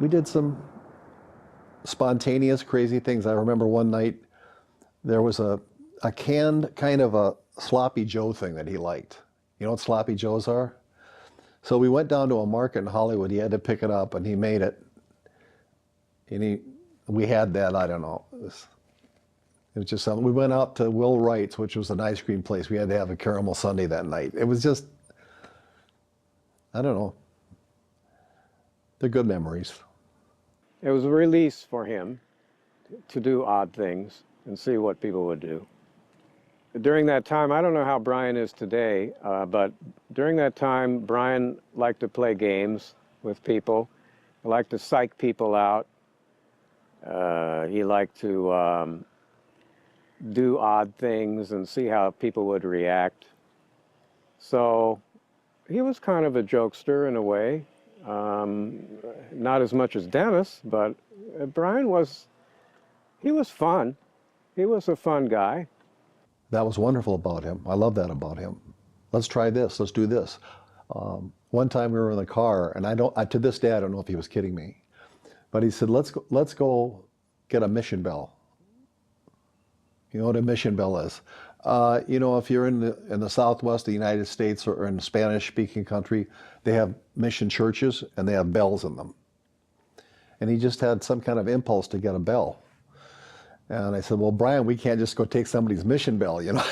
we did some spontaneous, crazy things. I remember one night there was a canned kind of a sloppy Joe thing that he liked. You know what sloppy Joes are? So we went down to a market in Hollywood. He had to pick it up, and he made it. And we had that, I don't know. It was just something. We went out to Will Wright's, which was an ice cream place. We had to have a caramel sundae that night. It was just, I don't know. They're good memories. It was a release for him to do odd things and see what people would do. During that time, I don't know how Brian is today, but during that time, Brian liked to play games with people. He liked to psych people out. He liked to do odd things and see how people would react. So he was kind of a jokester in a way. Not as much as Dennis, but Brian was fun. He was a fun guy. That was wonderful about him. I love that about him. Let's try this. Let's do this. One time we were in the car, and to this day I don't know if he was kidding me, but he said, "Let's go get a mission bell." You know what a mission bell is? You know, if you're in the Southwest of the United States or in a Spanish-speaking country, they have mission churches and they have bells in them. And he just had some kind of impulse to get a bell. And I said, "Well, Brian, we can't just go take somebody's mission bell, you know."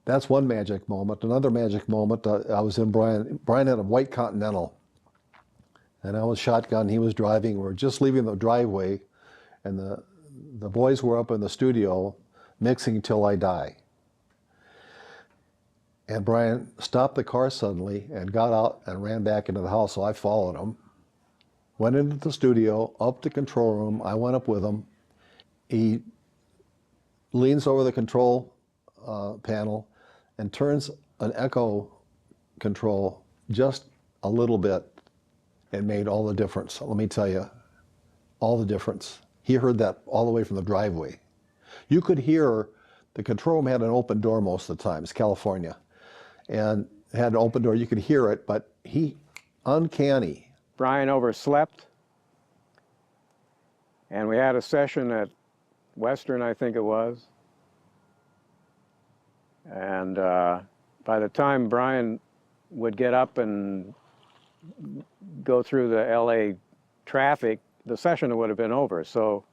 That's one magic moment. Another magic moment, I was in Brian had a white Continental. And I was shotgun, he was driving. We were just leaving the driveway, and the boys were up in the studio mixing Till I Die. And Brian stopped the car suddenly and got out and ran back into the house, so I followed him. Went into the studio, up the control room. I went up with him. He leans over the control panel and turns an echo control just a little bit. It made all the difference. Let me tell you, all the difference. He heard that all the way from the driveway. You could hear the control room had an open door most of the time. It's California. And it had an open door. You could hear it, but uncanny. Brian overslept, and we had a session at Western, I think it was. And by the time Brian would get up and go through the LA traffic, the session would have been over. So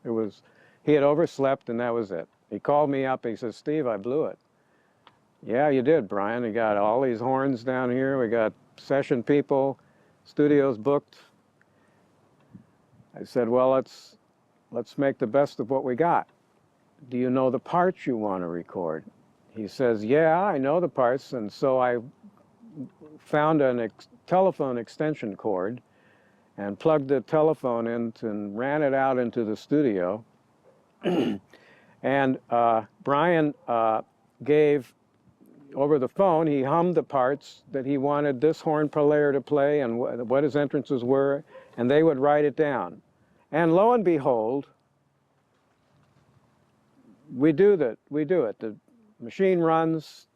he had overslept, and that was it. He called me up, he says, "Steve, I blew it." "Yeah, you did, Brian. You got all these horns down here. We got session people, studios booked." I said, "Well, let's make the best of what we got. Do you know the parts you want to record?" He says, "Yeah, I know the parts." And so I found a telephone extension cord and plugged the telephone in and ran it out into the studio. And Brian gave, over the phone, he hummed the parts that he wanted this horn player to play and what his entrances were, and they would write it down. And lo and behold, we do it. The machine runs,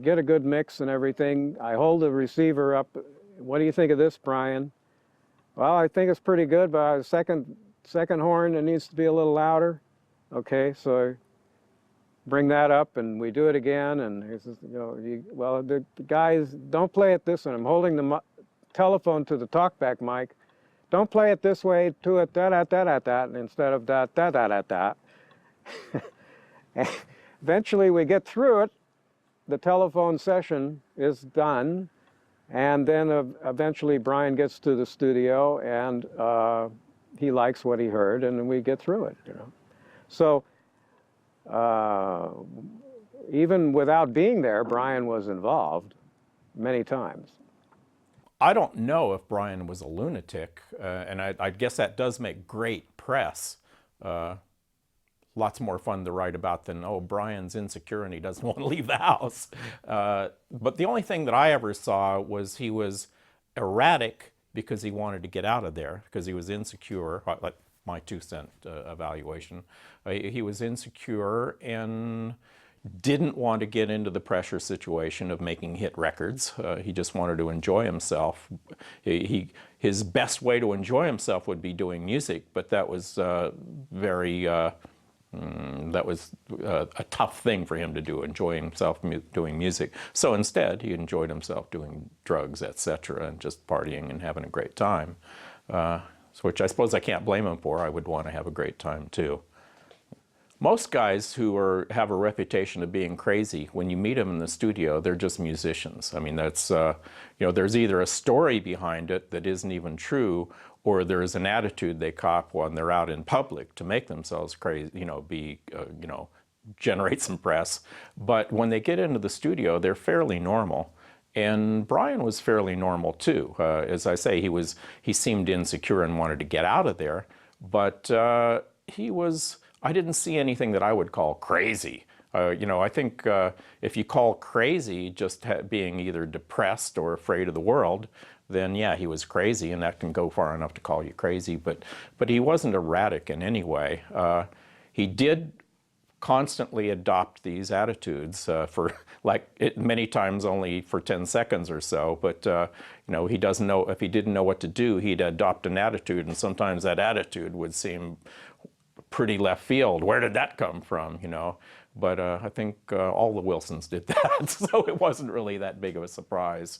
get a good mix and everything. I hold the receiver up. "What do you think of this, Brian?" "Well, I think it's pretty good, but the second horn, it needs to be a little louder." "Okay," so I bring that up and we do it again, and he says, "Well, the guys, don't play it this way." I'm holding the telephone to the talkback mic. "Don't play it this way to it, da-da-da-da-da, instead of da-da-da-da-da." Eventually we get through it. The telephone session is done, and then eventually Brian gets to the studio, and he likes what he heard, and we get through it, you know. So even without being there, Brian was involved many times. I don't know if Brian was a lunatic, and I guess that does make great press. Lots more fun to write about than, "Oh, Brian's insecure and he doesn't want to leave the house." But the only thing that I ever saw was he was erratic because he wanted to get out of there, because he was insecure, like my 2-cent evaluation. He was insecure, and didn't want to get into the pressure situation of making hit records. He just wanted to enjoy himself. His best way to enjoy himself would be doing music, but that was a tough thing for him to do, enjoy himself doing music. So instead, he enjoyed himself doing drugs, etc., and just partying and having a great time, which I suppose I can't blame him for. I would want to have a great time too. Most guys who have a reputation of being crazy, when you meet them in the studio, they're just musicians. I mean, that's, there's either a story behind it that isn't even true, or there's an attitude they cop when they're out in public to make themselves crazy, generate some press. But when they get into the studio, they're fairly normal. And Brian was fairly normal too. As I say, he seemed insecure and wanted to get out of there, but I didn't see anything that I would call crazy. I think if you call crazy just being either depressed or afraid of the world, then yeah, he was crazy, and that can go far enough to call you crazy. But he wasn't erratic in any way. He did constantly adopt these attitudes for many times only for 10 seconds or so. But he doesn't know, if he didn't know what to do, he'd adopt an attitude, and sometimes that attitude would seem pretty left field. Where did that come from, But I think all the Wilsons did that, so it wasn't really that big of a surprise.